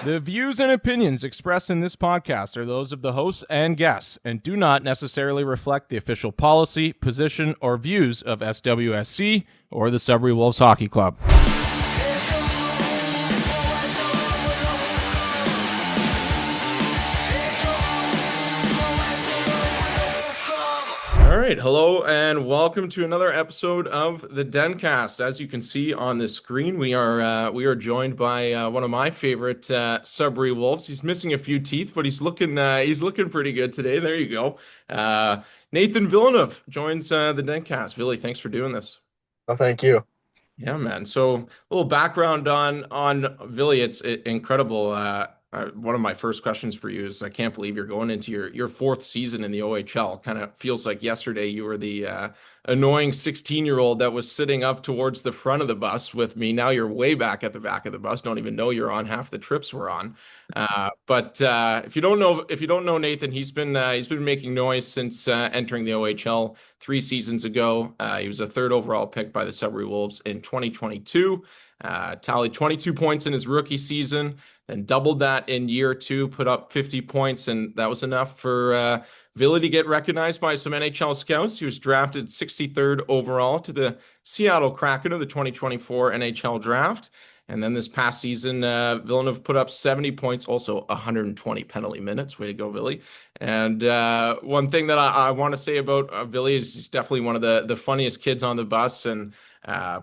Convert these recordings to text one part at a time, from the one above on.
The views and opinions expressed in this podcast are those of the hosts and guests and do not necessarily reflect the official policy, position, or views of SWSC or the Sudbury Wolves Hockey Club. All right, hello and welcome to another episode of the DenCast. As you can see on the screen, we are joined by one of my favorite Sudbury Wolves. He's missing a few teeth, but he's looking pretty good today. There you go. Nathan Villeneuve joins the DenCast. Billy, thanks for doing this. Oh, thank you. Yeah, man. So a little background on Villy. It's incredible. One of my first questions for you is I can't believe you're going into your fourth season in the OHL. Kind of feels like yesterday you were the annoying 16-year-old that was sitting up towards the front of the bus with me. Now you're way back at the back of the bus. Don't even know you're on half the trips we're on. But if you don't know Nathan, he's been making noise since entering the OHL 3 seasons ago. He was a third overall pick by the Sudbury Wolves in 2022. Tallied 22 points in his rookie season, then doubled that in year two, put up 50 points, and that was enough for Villy to get recognized by some NHL scouts. He was drafted 63rd overall to the Seattle Kraken of the 2024 NHL draft. And then this past season, Villeneuve put up 70 points, also 120 penalty minutes. Way to go, Villy. And one thing that I want to say about Villy is he's definitely one of the funniest kids on the bus and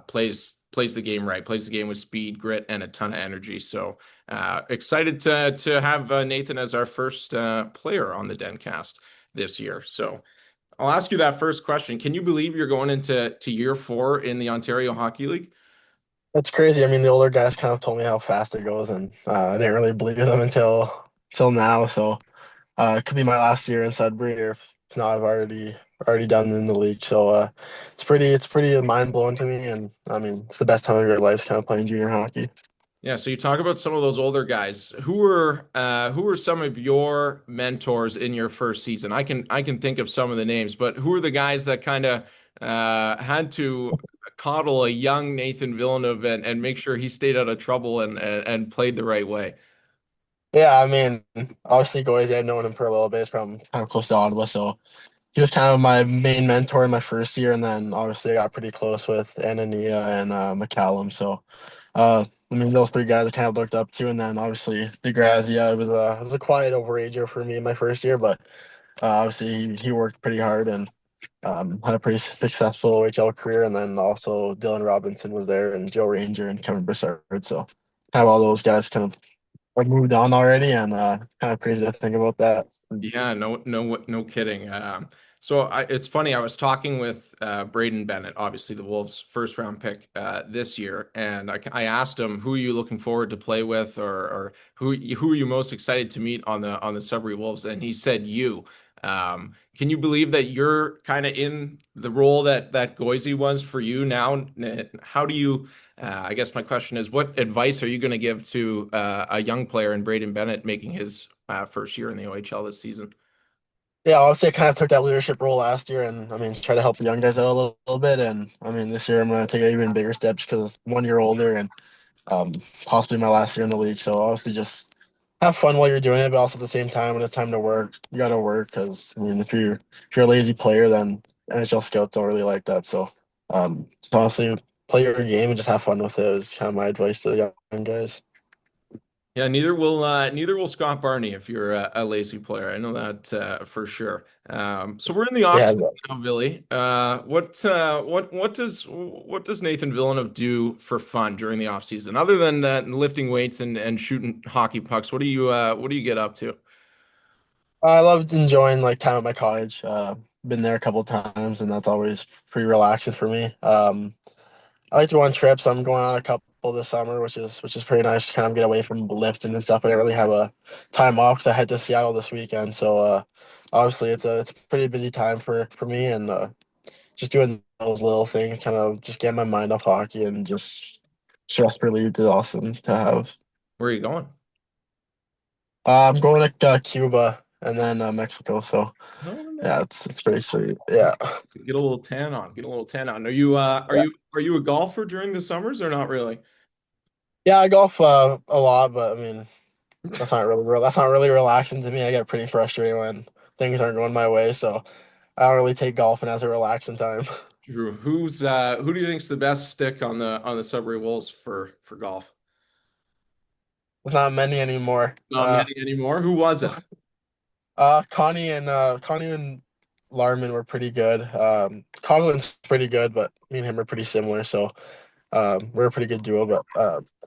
plays the game right, plays the game with speed, grit, and a ton of energy. So excited to have Nathan as our first player on the DenCast this year. So I'll ask you that first question. Can you believe you're going into year 4 in the Ontario Hockey League? That's crazy. I mean, the older guys kind of told me how fast it goes, and I didn't really believe them until now. So it could be my last year in Sudbury, or if not, I've already done in the league. So it's pretty mind blowing to me, and I mean, it's the best time of your life, kind of playing junior hockey. Yeah, so you talk about some of those older guys. Who were some of your mentors in your first season? I can think of some of the names, but who are the guys that kind of had to coddle a young Nathan Villeneuve and make sure he stayed out of trouble and played the right way? Yeah, I mean, obviously, Goizy, I'd known him for a little bit. He's from kind of close to Ottawa, so he was kind of my main mentor in my first year, and then obviously I got pretty close with Anania and McCallum. So, I mean, those three guys I kind of looked up to, and then obviously DeGrazia. It was a quiet overager for me in my first year, but obviously he worked pretty hard and had a pretty successful OHL career. And then also Dylan Robinson was there, and Joe Ranger and Kevin Broussard. So, kind of all those guys kind of like moved on already, and kind of crazy to think about that. Yeah, no kidding. It's funny. I was talking with Braden Bennett, obviously the Wolves' first round pick this year, and I asked him, "Who are you looking forward to play with, or who are you most excited to meet on the Sudbury Wolves?" And he said, "You." Can you believe that you're kind of in the role that Goizy was for you now? How do you? I guess my question is, what advice are you going to give to a young player in Braden Bennett making his first year in the OHL this season? Yeah, obviously I kind of took that leadership role last year, and I mean try to help the young guys out a little bit. And I mean this year I'm going to take even bigger steps because 1 year older and um, possibly my last year in the league. So obviously just have fun while you're doing it, but also at the same time when it's time to work, you got to work because I mean if you're a lazy player, then NHL scouts don't really like that. So honestly, play your game and just have fun with it is kind of my advice to the young guys. Yeah, neither will Scott Barney if you're a lazy player. I know that for sure. So we're in the off Yeah, season now, Billy. What does Nathan Villeneuve do for fun during the off season other than lifting weights and shooting hockey pucks? What do you get up to? I loved enjoying like time at my cottage. Been there a couple times, and that's always pretty relaxing for me. I like to go on trips. I'm going on a couple this summer, which is pretty nice to kind of get away from lifting and stuff. I didn't really have a time off because I head to Seattle this weekend. So obviously it's a pretty busy time for me, and just doing those little things, kind of just getting my mind off hockey and just stress relieved is awesome to have. Where are you going? I'm going to Cuba and then Mexico. So No, yeah, it's pretty sweet. Yeah. get a little tan on. Get a little tan on. Are you Yeah. are you a golfer during the summers or not really? Yeah, I golf a lot, but I mean, that's not really relaxing to me. I get pretty frustrated when things aren't going my way, so I don't really take golfing as a relaxing time. Drew, who do you think's the best stick on the Sudbury Wolves for golf? There's not many anymore. Not many anymore. Who was it? Connie and Larman were pretty good. Coughlin's pretty good, but me and him are pretty similar, so we're a pretty good duo. But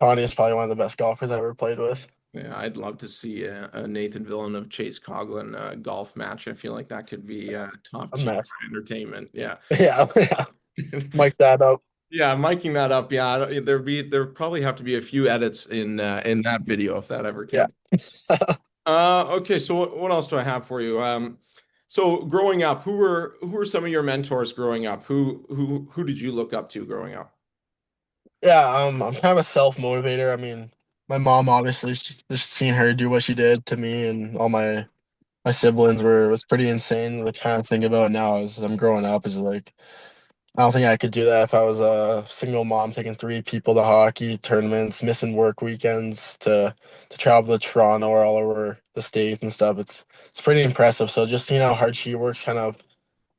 Connie is probably one of the best golfers I ever played with. Yeah, I'd love to see a Nathan Villeneuve Chase Coughlin golf match. I feel like that could be top A tier mess. entertainment. Yeah. Yeah, yeah. Mic that up. Yeah, miking that up. Yeah, there probably have to be a few edits in that video if that ever Yeah. came. Okay, so what else do I have for you? So growing up, who were some of your mentors growing up? Who did you look up to growing up? Yeah, I'm kind of a self-motivator. I mean, my mom obviously just seeing her do what she did to me and all my siblings was pretty insane. The kind of think about now as I'm growing up is like I don't think I could do that if I was a single mom taking three people to hockey tournaments, missing work weekends to travel to Toronto or all over the states and stuff. It's pretty impressive. So just seeing how hard she works kind of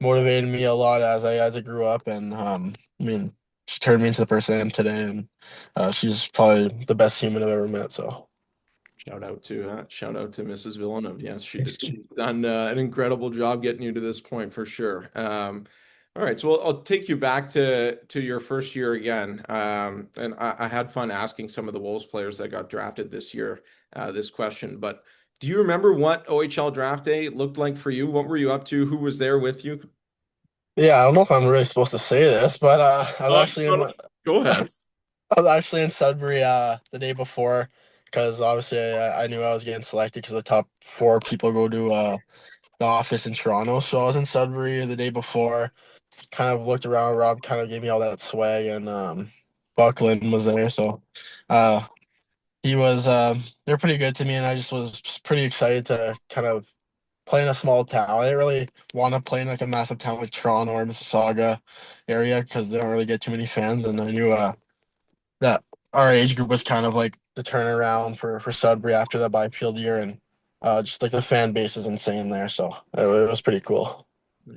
motivated me a lot as I grew up, and I mean, she turned me into the person I am today, and she's probably the best human I've ever met. So Shout out to Mrs. Villeneuve. Yes, she's done an incredible job getting you to this point for sure. All right, so I'll take you back to your first year again. And I had fun asking some of the Wolves players that got drafted this year this question. But do you remember what OHL draft day looked like for you? What were you up to? Who was there with you? yeah, I don't know if I'm really supposed to say this, but I was Oh, actually no, in no. Go ahead. I was actually in Sudbury the day before because obviously I knew I was getting selected because the top four people go to the office in Toronto. So I was in Sudbury the day before, kind of looked around. Rob kind of gave me all that swag, and Buckland was there. So uh, he was, they're pretty good to me, and I just was just pretty excited to kind of play in a small town. I didn't really want to play in like a massive town like Toronto or Mississauga area because they don't really get too many fans, and I knew that our age group was kind of like the turnaround for Sudbury after that Byfield year, and just like the fan base is insane there, so it was pretty cool.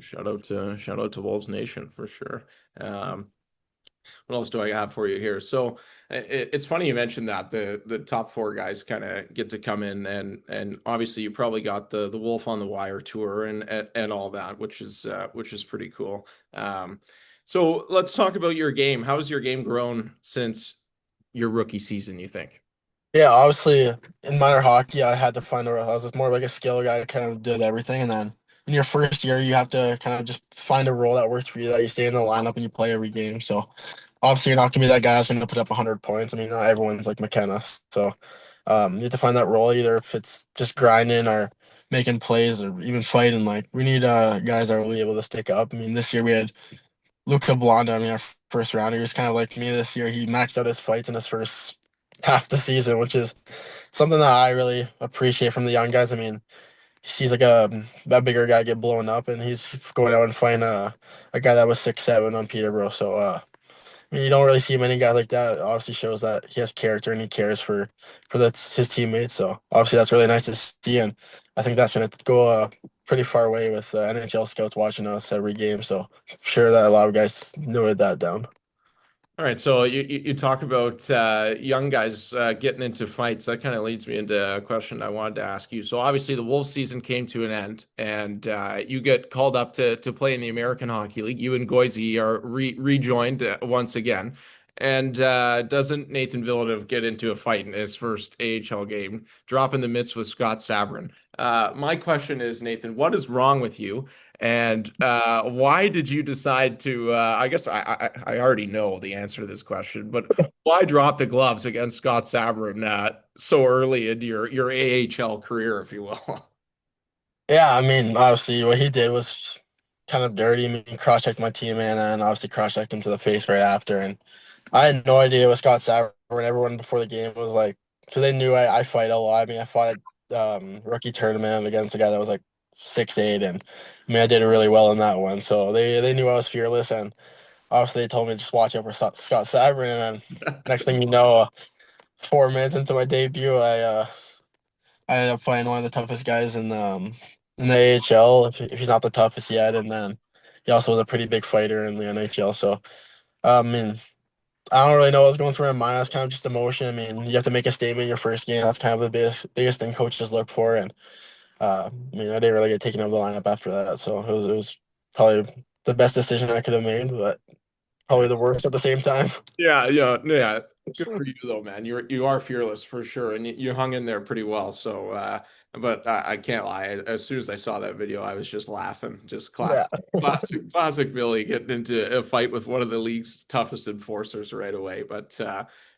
Shout out to Wolves Nation for sure. Um, what else do I have for you here? So it's funny you mentioned that the top four guys kind of get to come in and obviously you probably got the Wolf on the Wire tour and all that, which is pretty cool. So let's talk about your game. How's your game grown since your rookie season, you think? Yeah, obviously in minor hockey, I had to find I was more like a skill guy, kind of did everything, and then in your first year, you have to kind of just find a role that works for you, that you stay in the lineup and you play every game. So obviously, you're not gonna be that guy that's gonna put up 100 points. I mean, not everyone's like McKenna, so you have to find that role, either if it's just grinding or making plays or even fighting. Like we need guys that are really able to stick up. I mean, this year we had Luca Blonda. I mean, our first rounder, he was kind of like me this year. He maxed out his fights in his first half the season, which is something that I really appreciate from the young guys. I mean, he's like a bigger guy get blown up, and he's going out and fighting a guy that was 6'7" on Peterborough. So I mean, you don't really see many guys like that. It obviously shows that he has character and he cares for his teammates. So obviously that's really nice to see, and I think that's going to go pretty far away with NHL scouts watching us every game. So I'm sure that a lot of guys noted that down. All right, so you talk about young guys getting into fights. That kind of leads me into a question I wanted to ask you. So obviously the Wolves season came to an end, and you get called up to play in the American Hockey League. You and Goisey are rejoined once again. And doesn't Nathan Villeneuve get into a fight in his first AHL game, drop in the midst with Scott Sabrin? My question is, Nathan, what is wrong with you? And why did you decide to? I guess I already know the answer to this question, but why drop the gloves against Scott Sabrin so early into your AHL career, if you will? Yeah, I mean, obviously what he did was kind of dirty. I mean, he cross-checked my team and then obviously cross-checked him to the face right after. And I had no idea what Scott Sauer and everyone before the game was like, because they knew I fight a lot. I mean, I fought at rookie tournament against a guy that was like 6'8", and I mean, I did really well in that one. So they knew I was fearless, and obviously they told me to just watch out for Scott Sauer. And then next thing you know, 4 minutes into my debut, I ended up playing one of the toughest guys in the AHL, if he's not the toughest yet. And then he also was a pretty big fighter in the NHL. So I mean, I don't really know what's going through my mind. It's kind of just emotion. I mean, you have to make a statement in your first game. That's kind of the biggest thing coaches look for. And I mean, I didn't really get taken out of the lineup after that, so it was probably the best decision I could have made, but Yeah. probably the worst at the same time. Yeah, yeah, yeah. Good for you though, man. You are fearless for sure, and you hung in there pretty well. So, but I can't lie. As soon as I saw that video, I was just laughing. Just Yeah. classic Billy getting into a fight with one of the league's toughest enforcers right away. But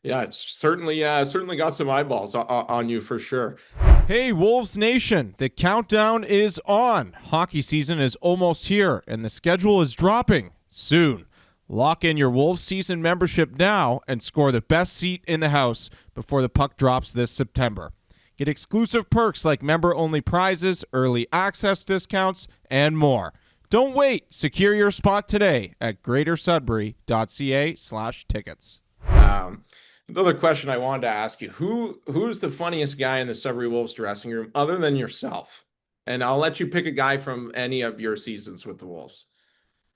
yeah, it's certainly got some eyeballs on you for sure. Hey, Wolves Nation, the countdown is on. Hockey season is almost here, and the schedule is dropping soon. Lock in your Wolves season membership now and score the best seat in the house before the puck drops this September. Get exclusive perks like member-only prizes, early access discounts, and more. Don't wait. Secure your spot today at greatersudbury.ca/tickets. Um, Another question I wanted to ask you: who's the funniest guy in the Sudbury Wolves dressing room other than yourself? And I'll let you pick a guy from any of your seasons with the Wolves.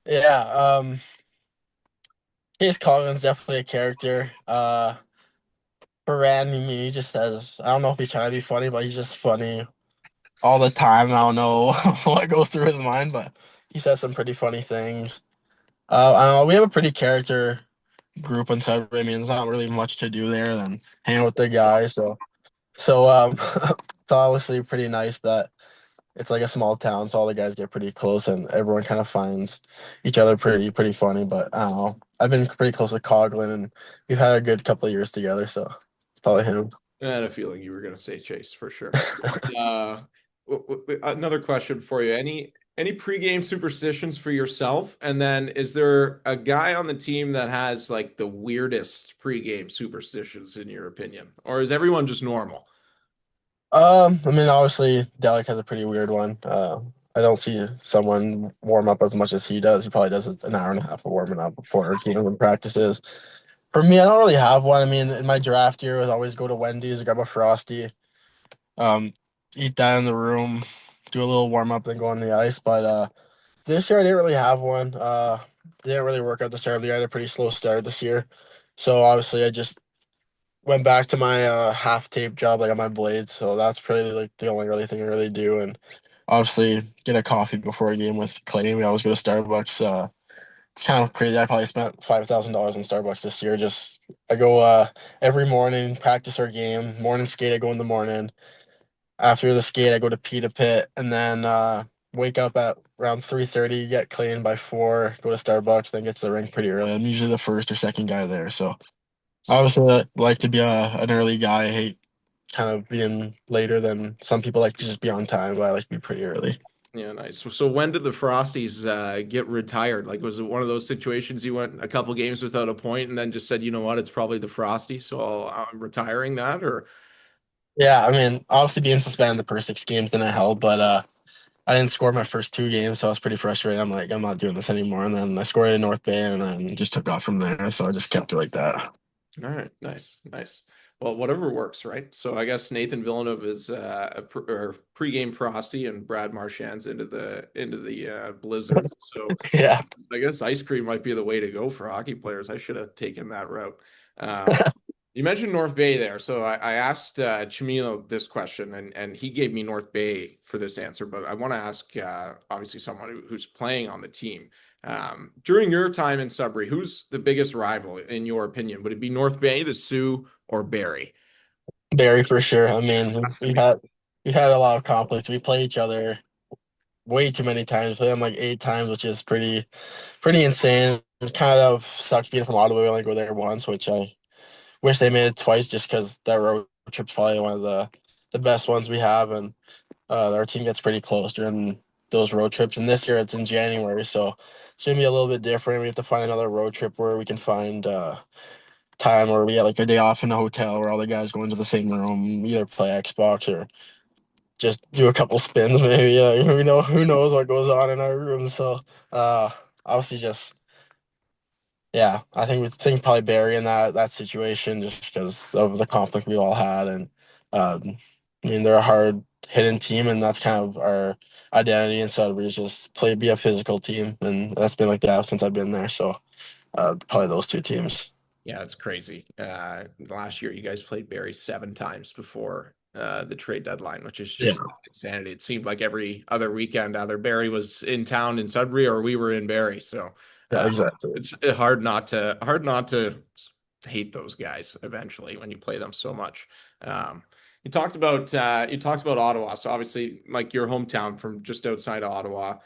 Yeah, Case Coughlin's definitely a character. Baran, I mean, he just says, I don't know if he's trying to be funny, but he's just funny all the time. I don't know what goes through his mind, but he says some pretty funny things. I don't know, we have a pretty character group in Sudbury. I mean, there's not really much to do there than hang out with the guys. So it's obviously pretty nice that it's like a small town, so all the guys get pretty close, and everyone kind of finds each other pretty funny. But I don't know. I've been pretty close with Coughlin, and we've had a good couple of years together, so it's probably him. I had a feeling you were going to say Chase for sure. Uh, Another question for you: any pregame superstitions for yourself? And then, is there a guy on the team that has like the weirdest pregame superstitions in your opinion, or is everyone just normal? I mean, obviously, Delic has a pretty weird one. I don't see someone warm up as much as he does. He probably does an hour and a half of warming up before game practices. For me, I don't really have one. I mean, in my draft year, I was always go to Wendy's, grab a Frosty, um, eat that in the room, do a little warm up, then go on the ice. But this year, I didn't really have one. Didn't really work out the start of the year. I had a pretty slow start this year, so obviously, I just went back to my half tape job, like on my blades. So that's probably like the only really thing I really do. And obviously, get a coffee before a game with Clay. We always go to Starbucks. It's kind of crazy. I probably spent $5,000 in Starbucks this year. Just I go every morning, practice our game, morning skate. I go in the morning. After the skate, I go to Pita Pit, and then wake up at around 3:30, get clean by 4, go to Starbucks, then get to the rink pretty early. I'm usually the first or second guy there, so I also like to be an early guy. I hate kind of being later than some people like to just be on time, but I like to be pretty early. Yeah, nice. So when did the Frosties get retired? Like, was it one of those situations you went a couple games without a point and then just said, you know what, it's probably the Frosty, so I'm retiring that? Or Yeah, I mean, obviously being suspended the first 6 games didn't help, but I didn't score my first 2 games, so I was pretty frustrated. I'm like, I'm not doing this anymore. And then I scored in North Bay, and then just took off from there. So I just kept it like that. all right, nice, nice. Well, whatever works, right? So I guess Nathan Villeneuve is or pregame Frosty, and Brad Marchand's into the Blizzard. So Yeah, I guess ice cream might be the way to go for hockey players. I should have taken that route. Um, you mentioned North Bay there, so I asked Chimino this question, and he gave me North Bay for this answer. But I want to ask, obviously, someone who's playing on the team. During your time in Sudbury, who's the biggest rival in your opinion? Would it be North Bay, the Sioux, or Barry? Barry for sure. I mean, we had a lot of conflicts. We play each other way too many times. Play them like 8 times, which is pretty insane. It kind of sucks being from Ottawa. We only go there once, which I wish they made it twice, just because that road trip's probably one of the best ones we have, and our team gets pretty close during those road trips. And this year it's in January, so it's gonna be a little bit different. We have to find another road trip where we can find time where we get like a day off in a hotel where all the guys go into the same room, either play Xbox or just do a couple spins, maybe. Yeah, who knows what goes on in our room. So uh, obviously, just yeah, I think we think probably Barry in that situation just because of the conflict we all had, and um, I mean, they're a hard hitting team, and that's kind of our identity in Sudbury is just be a physical team, and that's been like that since I've been there. So probably those two teams. Yeah, it's crazy. Last year, you guys played Barry 7 times before the trade deadline, which is Yeah, just insanity. It seemed like every other weekend, either Barry was in town in Sudbury or we were in Barry. So yeah, uh, exactly. it's hard not to hate those guys eventually when you play them so much. Um, you talked about Ottawa. So obviously, like your hometown from just outside of Ottawa.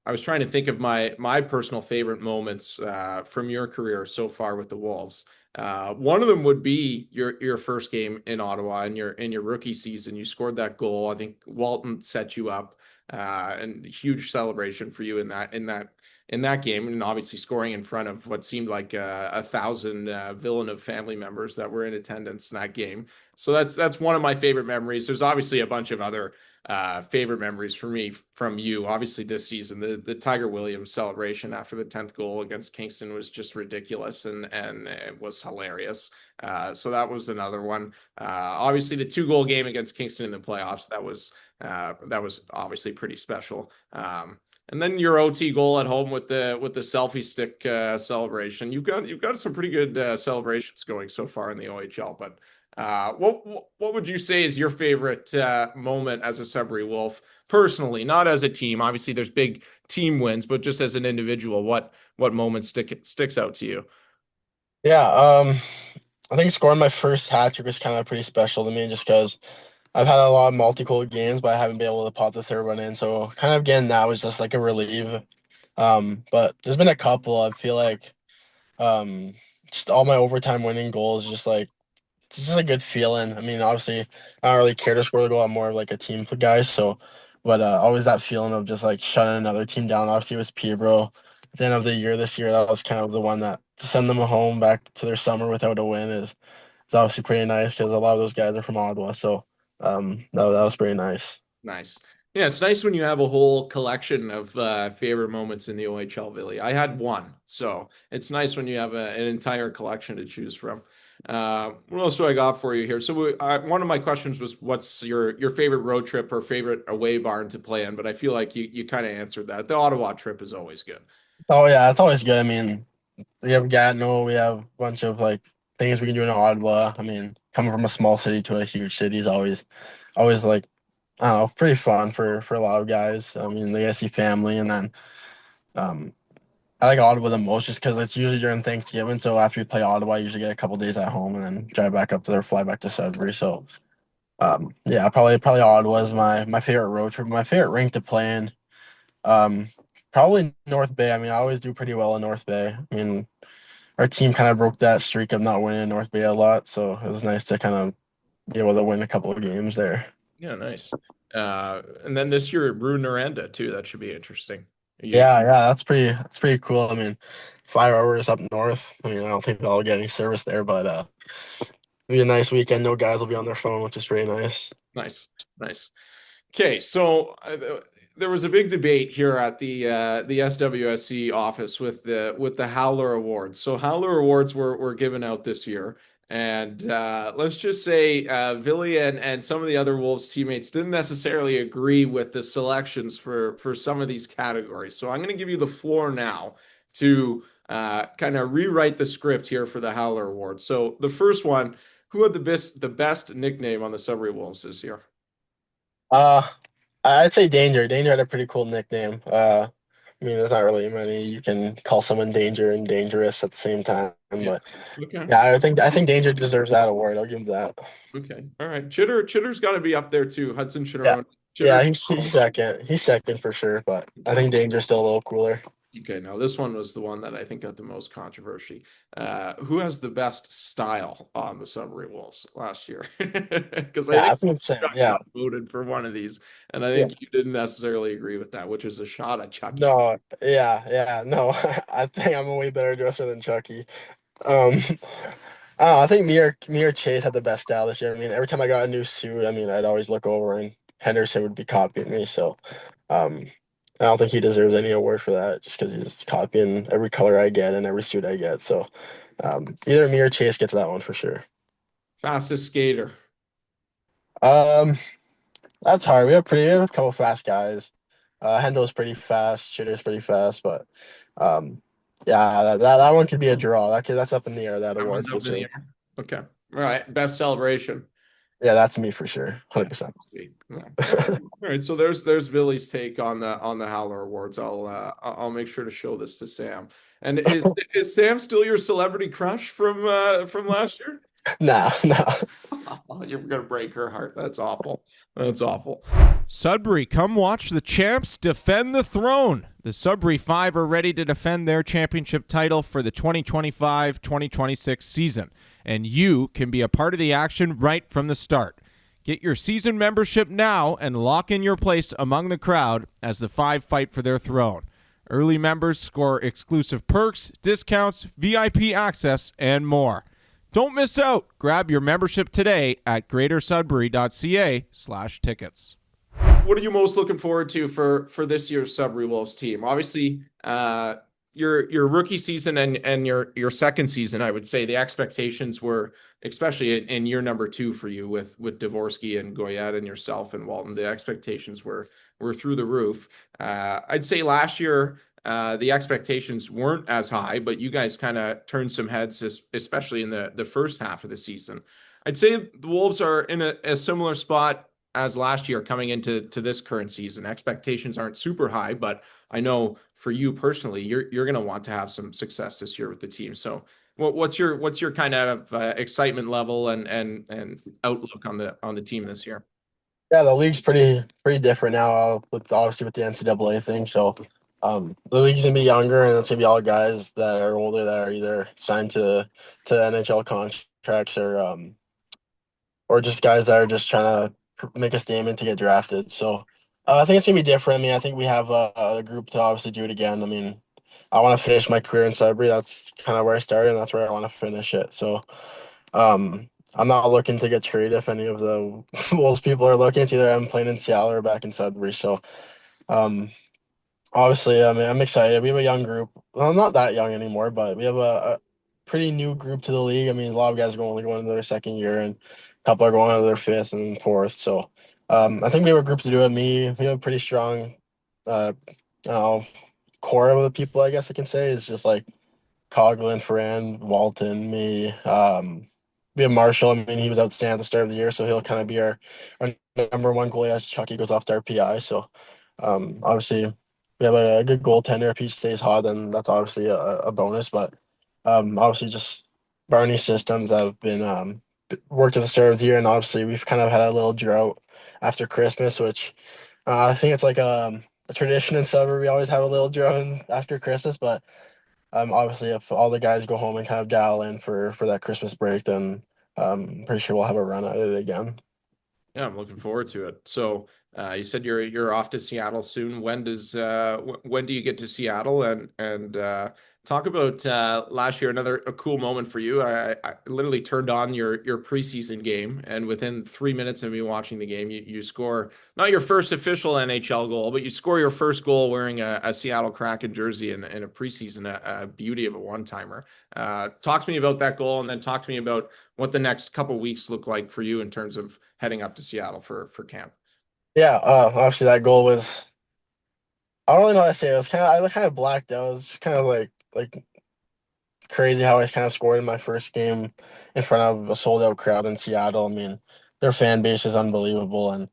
I was trying to think of my personal favorite moments from your career so far with the Wolves. One of them would be your first game in Ottawa in your rookie season. You scored that goal. I think Walton set you up, and huge celebration for you in that game, and obviously scoring in front of what seemed like 1,000 Villeneuve family members that were in attendance in that game. So that's one of my favorite memories. There's obviously a bunch of other favorite memories for me from you. Obviously, this season, the Tiger Williams celebration after the 10th goal against Kingston was just ridiculous and it was hilarious. So that was another one. Obviously, the 2 goal game against Kingston in the playoffs that was obviously pretty special. And then your OT goal at home with the selfie stick celebration. You've got some pretty good celebrations going so far in the OHL, but. What would you say is your favorite moment as a Sudbury Wolf personally, not as a team? Obviously, there's big team wins, but just as an individual, what moment sticks out to you? Yeah, I think scoring my first hat trick is kind of pretty special to me, just because I've had a lot of multi-goal games, but I haven't been able to pop the third one in. So kind of getting that was just like a relief. But there's been a couple. I feel like um, just all my overtime winning goals, just like it's just a good feeling. I mean, obviously, I don't really care to score the goal. I'm more of like a team guy. So, but always that feeling of just like shutting another team down. Obviously, it was Peterborough at the end of the year this year. That was kind of the one that to send them home back to their summer without a win is obviously pretty nice because a lot of those guys are from Ottawa. So, that was pretty nice. Nice. Yeah, it's nice when you have a whole collection of favorite moments in the OHL, Billy. I had one, so it's nice when you have an entire collection to choose from. What else do I got for you here? So one of my questions was, what's your favorite road trip or favorite away barn to play in? But I feel like you kind of answered that. The Ottawa trip is always good. Oh yeah, it's always good. I mean, we have Gatineau, we have a bunch of like things we can do in Ottawa. I mean, coming from a small city to a huge city is always like I don't know, pretty fun for a lot of guys. I mean, they get to see family, and then um, I like Ottawa the most just because it's usually during Thanksgiving. So after we play Ottawa, I usually get a couple days at home and then drive back up there, fly back to Sudbury. So yeah, probably Ottawa is my favorite road trip. My favorite rink to play in. Um, Probably North Bay. I mean, I always do pretty well in North Bay. I mean, our team kind of broke that streak of not winning in North Bay a lot, so it was nice to kind of be able to win a couple of games there. Yeah, nice. And then this year, Rue Noranda too. That should be interesting. You, Yeah, that's pretty cool. I mean, 5 hours up north. I mean, I don't think I'll get any service there, but it'll be a nice weekend. No guys will be on their phone, which is pretty nice. nice, nice. Okay, so there was a big debate here at the SWSC office with the Howler Awards. So Howler Awards were given out this year, and let's just say Villy and some of the other Wolves teammates didn't necessarily agree with the selections for some of these categories. So I'm going to give you the floor now to kind of rewrite the script here for the Howler Awards. So the first one, who had the best nickname on the Sudbury Wolves this year? Uh, I'd say Danger. Danger had a pretty cool nickname. I mean, there's not really many you can call someone Danger and Dangerous at the same time, Yeah. but Okay. yeah, I think Danger deserves that award. I'll give him that. Okay. All right. Chitter's got to be up there too. Hudson Yeah. Chitterone. Yeah, Chitter. he's second. He's second for sure, but I Okay. think Danger's still a little cooler. Okay. Now this one was the one that I think got the most controversy. Who has the best style on the Sudbury Wolves last year? Because I Yeah, think that's insane. Chucky Yeah. got voted for one of these, and I Yeah. think you didn't necessarily agree with that, which is a shot at Chucky. No, yeah, no. I think I'm a way better dresser than Chucky. Um, I don't know, I think me or Chase had the best style this year. I mean, every time I got a new suit, I mean, I'd always look over and Henderson would be copying me. So, um, I don't think he deserves any award for that just because he's copying every color I get and every suit I get. So, either me or Chase gets that one for sure. Fastest skater. Um, that's hard. We have a couple fast guys. Hendo's pretty fast, Shitter's pretty fast, but um, yeah, that one could be a draw. That's up in the air, that That award one's for up in the sure. air. Okay. All right. Best celebration. Yeah, that's me for sure, Yeah. 100%. Sweet. Yeah. All right. All right. So there's Billy's take on the Howler Awards. I'll make sure to show this to Sam. And is Sam still your celebrity crush from last year? No, no. Oh, you're gonna break her heart. That's awful. That's awful. Sudbury, come watch the champs defend the throne. The Sudbury Five are ready to defend their championship title for the 2025-2026 season, and you can be a part of the action right from the start. Get your season membership now and lock in your place among the crowd as the Five fight for their throne. Early members score exclusive perks, discounts, VIP access, and more. Don't miss out. Grab your membership today at greatersudbury.ca/tickets. What are you most looking forward to for this year's Sudbury Wolves team? Obviously, your rookie season and your second season, I would say the expectations were, especially in year number two for you with Dvorsky and Goyette and yourself and Walton, the expectations were through the roof. I'd say last year the expectations weren't as high, but you guys kind of turned some heads, especially in the first half of the season. I'd say the Wolves are in a similar spot as last year coming into this current season. Expectations aren't super high, but I know for you personally, you're going to want to have some success this year with the team. So, what's your kind of excitement level and outlook on the team this year? Yeah, the league's pretty different now, with obviously with the NCAA thing. So, the league's gonna be younger, and it's gonna be all guys that are older that are either signed to NHL contracts or just guys that are just trying to make a statement to get drafted. So, I think it's gonna be different. I mean, I think we have a group to obviously do it again. I mean, I want to finish my career in Sudbury. That's kind of where I started, and that's where I want to finish it. So, I'm not looking to get traded if any of the Wolves people are looking. It's either I'm playing in Seattle or back in Sudbury. So, um, obviously, I mean, I'm excited. We have a young group. Well, not that young anymore, but we have a pretty new group to the league. I mean, a lot of guys are only going into their second year, and a couple are going into their fifth and fourth. So, I think we have a group to do it. We have a pretty strong, uh, core of the people. I guess I can say is just like Coughlin, Ferran, Walton, me. We have Marshall. I mean, he was outstanding at the start of the year, so he'll kind of be our number one goalie as Chucky goes off to RPI. So, obviously, we have a good goaltender. If he stays hot, then that's obviously a bonus. But obviously, just Barney's systems have been worked at the start of the year, and obviously, we've kind of had a little drought after Christmas, which I think it's like a tradition in summer. We always have a little drought after Christmas, but obviously, if all the guys go home and kind of dial in for that Christmas break, then I'm pretty sure we'll have a run at it again. Yeah, I'm looking forward to it. So, you said you're off to Seattle soon. When do you get to Seattle? And talk about last year, another a cool moment for you. I literally turned on your preseason game, and within 3 minutes of me watching the game, you score not your first official NHL goal, but you score your first goal wearing a Seattle Kraken jersey in a preseason, a beauty of a one-timer. Talk to me about that goal, and then talk to me about what the next couple weeks look like for you in terms of heading up to Seattle for camp. Yeah, obviously that goal was, I don't really know what to say. It was I kind of blacked out. It was just kind of like crazy how I kind of scored in my first game in front of a sold out crowd in Seattle. I mean, their fan base is unbelievable, and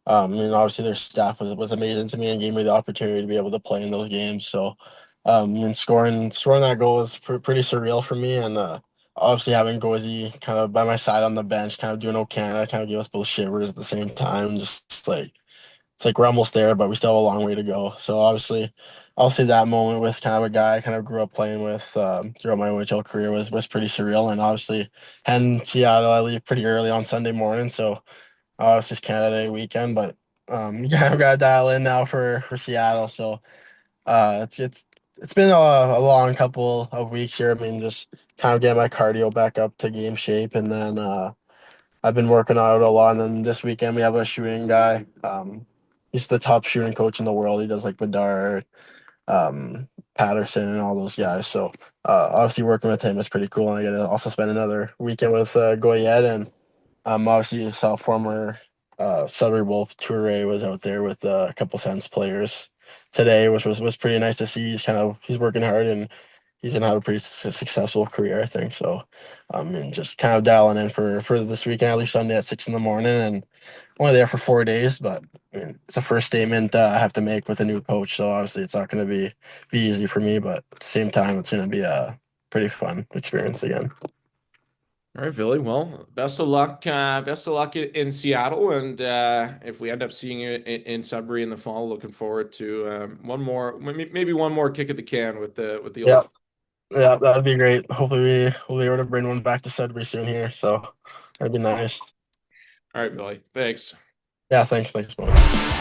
I mean, obviously their staff was amazing to me and gave me the opportunity to be able to play in those games. So, and scoring that goal was pretty surreal for me, and obviously having Gozy kind of by my side on the bench, kind of doing okay, kind of gave us both shivers at the same time. Just like it's like we're almost there, but we still have a long way to go. So obviously, I'll say that moment with kind of a guy I kind of grew up playing with throughout my OHL career was pretty surreal. And obviously, and Seattle, I leave pretty early on Sunday morning, so it's just Canada Day weekend. But yeah, I've got to dial in now for Seattle. So it's been a long couple of weeks here. I mean, just kind of getting my cardio back up to game shape, and then I've been working out a lot. And then this weekend we have a shooting guy. He's the top shooting coach in the world. He does like Bedard, Patterson, and all those guys. So obviously working with him is pretty cool. And I get to also spend another weekend with Goyette, and obviously saw former Sudbury Wolf Toure was out there with a couple Sens players today, which was pretty nice to see. He's working hard and he's gonna have a pretty successful career, I think. So, and just kind of dialing in for this weekend. I leave Sunday at 6 in the morning, and only there for 4 days. But I mean, it's a first statement I have to make with a new coach. So obviously, it's not going to be easy for me. But at the same time, it's going to be a pretty fun experience again. All right, Billy. Well, best of luck. Best of luck in Seattle, and if we end up seeing you in Sudbury in the fall, looking forward to one more, maybe one more kick at the can with the Yeah, old. yeah, that'd be great. Hopefully, we'll be able to bring one back to Sudbury soon here. So that'd be nice. All right, Billy. Thanks. Yeah, thanks, man.